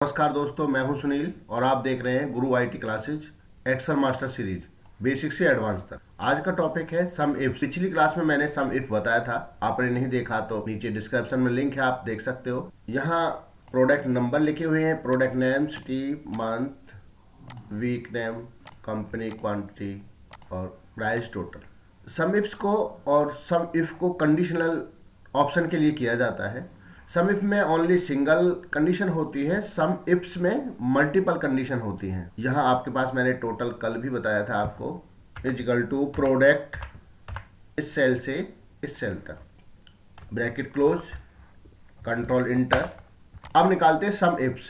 नमस्कार दोस्तों, मैं हूं सुनील और आप देख रहे हैं Guru IT classes Excel master series basic से एडवांस तक। आज का टॉपिक है सम इफ। पिछली क्लास में मैंने सम इफ बताया था, आपने नहीं देखा तो नीचे डिस्क्रिप्शन में लिंक है, आप देख सकते हो। यहाँ प्रोडक्ट नंबर लिखे हुए हैं, product name, city, month, week name, company, quantity और प्राइस टोटल। सम इफ्स को और सम इफ को कंडीशनल ऑप्शन के लिए किया जाता है। सम इफ में ओनली सिंगल कंडीशन होती है, सम इफ्स में मल्टीपल कंडीशन होती हैं। यहाँ आपके पास मैंने टोटल कल भी बताया था आपको, इजिकल टू प्रोडक्ट इस सेल से इस सेल तक, ब्रैकेट क्लोज, कंट्रोल इंटर। अब निकालते हैं सम इफ्स।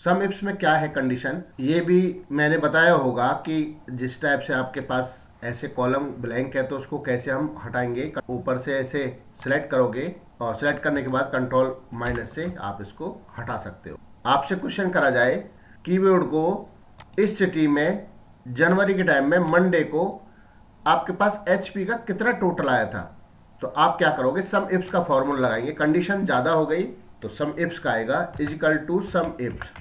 सम इफ्स में क्या है कंडीशन, ये भी मैंने बताया होगा कि जिस टाइप से आपके पास ऐसे कॉलम ब्लैंक है तो उसको कैसे हम हटाएंगे। ऊपर से ऐसे सिलेक्ट करोगे और सिलेक्ट करने के बाद कंट्रोल माइनस से आप इसको हटा सकते हो। आपसे क्वेश्चन करा जाए, कीबोर्ड को इस सिटी में जनवरी के टाइम में मंडे को आपके पास एचपी का कितना टोटल आया था, तो आप क्या करोगे, सम इफ्स का फॉर्मूला लगाएंगे। कंडीशन ज़्यादा हो गई तो सम इफ्स का आएगा equal to sum ifs,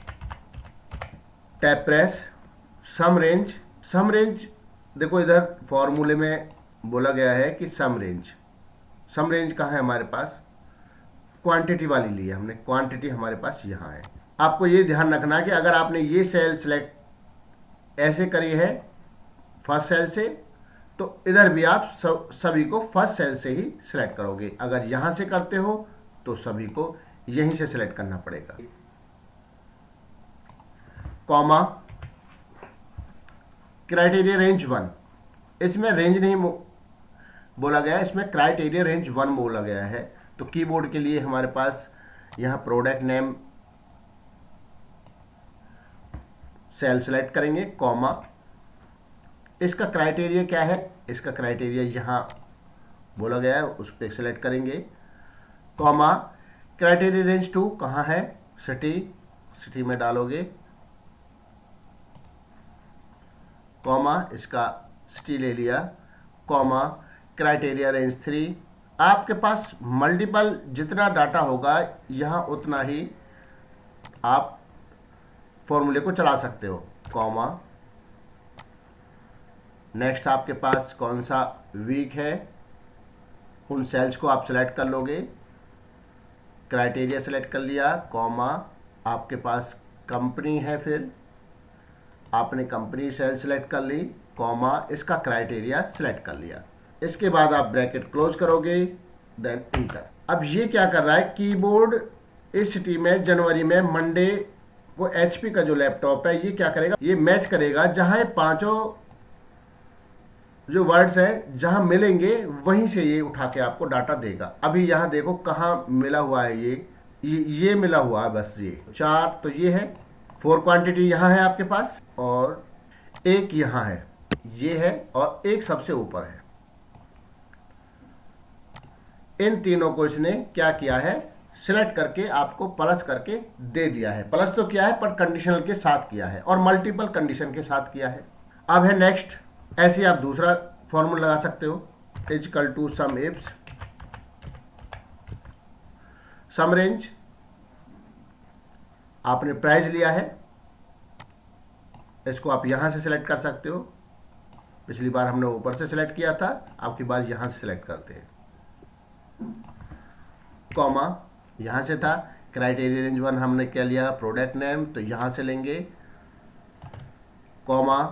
tab press, sum range. Sum range देखो इधर फॉर्मूले में बोला गया है कि सम रेंज कहाँ है हमारे पास, क्वांटिटी वाली ली है हमने, क्वांटिटी हमारे पास यहाँ है। आपको ये ध्यान रखना है कि अगर आपने ये सेल सेलेक्ट ऐसे करी है फर्स्ट सेल से, तो इधर भी आप सभी को फर्स्ट सेल से ही सिलेक्ट करोगे। अगर यहाँ से करते हो तो सभी को यहीं से सिलेक्ट करना पड़ेगा। कॉमा, क्राइटेरिया रेंज 1, इसमें रेंज नहीं बोला गया, इसमें क्राइटेरिया रेंज 1 बोला गया है। तो कीबोर्ड के लिए हमारे पास यहाँ प्रोडक्ट नेम सेल सेलेक्ट करेंगे, कॉमा, इसका क्राइटेरिया क्या है, इसका क्राइटेरिया यहाँ बोला गया है, उस पर सेलेक्ट करेंगे, कॉमा, क्राइटेरिया रेंज 2 कहाँ है, सिटी में डालोगे, कॉमा, इसका सिटी ले लिया, कॉमा, क्राइटेरिया रेंज 3। आपके पास मल्टीपल जितना डाटा होगा यहाँ उतना ही आप फॉर्मूले को चला सकते हो, कॉमा। नेक्स्ट आपके पास कौन सा वीक है, उन सेल्स को आप सेलेक्ट कर लोगे, क्राइटेरिया सेलेक्ट कर लिया, कॉमा, आपके पास कंपनी है, फिर आपने कंपनी सेल सेलेक्ट कर ली, कॉमा, इसका क्राइटेरिया सेलेक्ट कर लिया। इसके बाद आप ब्रैकेट क्लोज करोगे, देन इंटर। अब ये क्या कर रहा है, कीबोर्ड इस सिटी में जनवरी में मंडे को एचपी का जो लैपटॉप है ये क्या करेगा, ये मैच करेगा जहां ये पांचों जो वर्ड्स हैं जहां मिलेंगे वहीं से ये उठा के आपको डाटा देगा। अभी यहाँ देखो कहाँ मिला हुआ है, ये मिला हुआ है, बस ये 4 तो ये है, 4 क्वांटिटी यहाँ है आपके पास और एक यहाँ है, ये है और एक सबसे ऊपर है। इन तीनों को इसने क्या किया है, सिलेक्ट करके आपको प्लस करके दे दिया है। प्लस तो किया है पर कंडीशनल के साथ किया है और मल्टीपल कंडीशन के साथ किया है। अब है नेक्स्ट, ऐसे आप दूसरा फॉर्मूला लगा सकते हो, equal to sum ifs, sum range, आपने प्राइस लिया है, इसको आप यहां से सिलेक्ट कर सकते हो। पिछली बार हमने ऊपर से सिलेक्ट किया था, आपकी बार यहां से सिलेक्ट करते हैं, कॉमा, यहां से था, क्राइटेरिया रेंज 1 हमने क्या लिया, प्रोडक्ट नेम, तो यहां से लेंगे, कॉमा,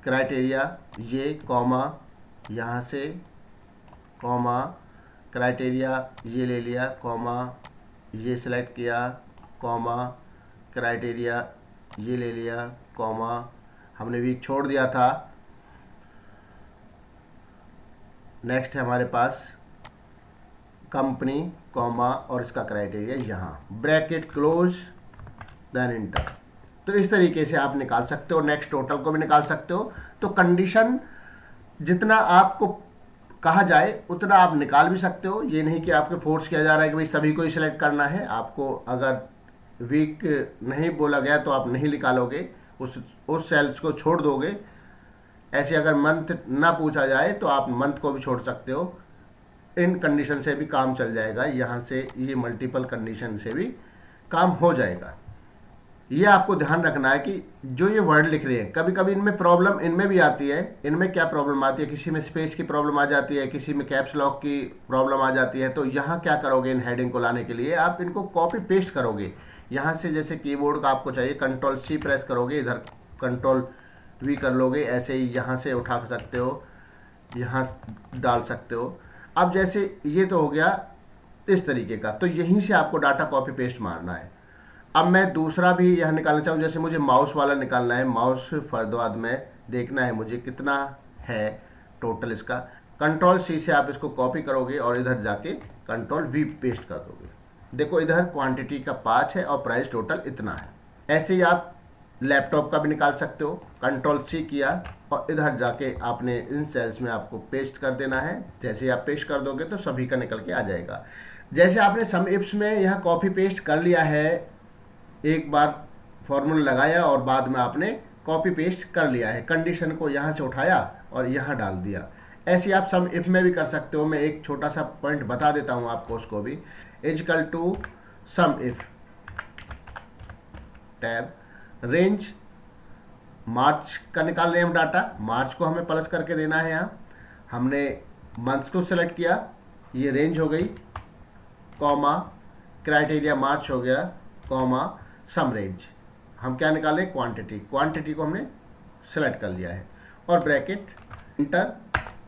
क्राइटेरिया ये, कॉमा, यहाँ से, कॉमा, क्राइटेरिया ये ले लिया, कॉमा, ये सिलेक्ट किया, कॉमा, क्राइटेरिया ये ले लिया, कॉमा, हमने वीक छोड़ दिया था। नेक्स्ट है हमारे पास कंपनी, कॉमा और इसका क्राइटेरिया यहाँ, ब्रैकेट क्लोज, देन इंटर। तो इस तरीके से आप निकाल सकते हो, नेक्स्ट टोटल को भी निकाल सकते हो। तो कंडीशन जितना आपको कहा जाए उतना आप निकाल भी सकते हो, ये नहीं कि आपको फोर्स किया जा रहा है कि भाई सभी को ही सिलेक्ट करना है। आपको अगर वीक नहीं बोला गया तो आप नहीं निकालोगे, उस सेल्स को छोड़ दोगे। ऐसे अगर मंथ ना पूछा जाए तो आप मंथ को भी छोड़ सकते हो, इन कंडीशन से भी काम चल जाएगा। यहाँ से ये मल्टीपल कंडीशन से भी काम हो जाएगा। ये आपको ध्यान रखना है कि जो ये वर्ड लिख रहे हैं, कभी कभी इनमें प्रॉब्लम इनमें भी आती है। इनमें क्या प्रॉब्लम आती है, किसी में स्पेस की प्रॉब्लम आ जाती है, किसी में कैप्स लॉक की प्रॉब्लम आ जाती है। तो यहाँ क्या करोगे, इन हेडिंग को लाने के लिए आप इनको कॉपी पेस्ट करोगे। यहाँ से जैसे कीबोर्ड का आपको चाहिए, कंट्रोल सी प्रेस करोगे, इधर कंट्रोल वी कर लोगे, ऐसे ही यहाँ से उठा सकते हो, यहाँ डाल सकते हो। अब जैसे ये तो हो गया इस तरीके का, तो यहीं से आपको डाटा कॉपी पेस्ट मारना है। अब मैं दूसरा भी यह निकालना चाहूँ, जैसे मुझे माउस वाला निकालना है, माउस फरदवाद में देखना है मुझे कितना है टोटल इसका। कंट्रोल सी से आप इसको कॉपी करोगे और इधर जाके कंट्रोल वी पेस्ट कर दोगे। देखो इधर क्वांटिटी का 5 है और प्राइस टोटल इतना है। ऐसे ही आप लैपटॉप का भी निकाल सकते हो, कंट्रोल सी किया और इधर जाके आपने इन सेल्स में आपको पेस्ट कर देना है। जैसे ही आप पेस्ट कर दोगे तो सभी का निकल के आ जाएगा। जैसे आपने सम इफ्स में यहाँ कॉपी पेस्ट कर लिया है, एक बार फॉर्मूला लगाया और बाद में आपने कॉपी पेस्ट कर लिया है, कंडीशन को यहाँ से उठाया और यहाँ डाल दिया। ऐसे आप सम इफ में भी कर सकते हो। मैं एक छोटा सा पॉइंट बता देता हूँ आपको, उसको भी equal to sum if tab range, March का निकाल रहे हैं हम डाटा, मार्च को हमें प्लस करके देना है। यहाँ हमने मंथ्स को सिलेक्ट किया, ये रेंज हो गई, कॉमा क्राइटेरिया मार्च हो गया, कॉमा सम रेंज। हम क्या निकाले, क्वांटिटी, क्वांटिटी को हमने सेलेक्ट कर लिया है और ब्रैकेट इंटर।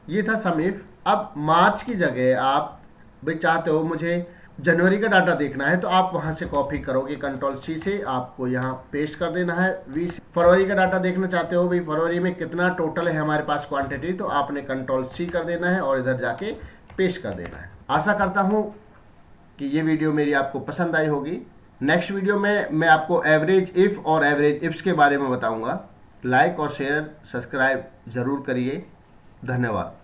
ये था सम इफ। अब मार्च की जगह आप भाई चाहते हो मुझे जनवरी का डाटा देखना है, तो आप वहां से कॉपी करोगे कंट्रोल सी से, आपको यहाँ पेस्ट कर देना है वी। फरवरी का डाटा देखना चाहते हो भाई फरवरी में कितना टोटल है हमारे पास क्वांटिटी, तो आपने कंट्रोल सी कर देना है और इधर जाके पेस्ट कर देना है। आशा करता हूँ कि ये वीडियो मेरी आपको पसंद आई होगी। नेक्स्ट वीडियो में मैं आपको एवरेज इफ और एवरेज इफ्स के बारे में बताऊंगा। लाइक और शेयर सब्सक्राइब जरूर करिए। धन्यवाद।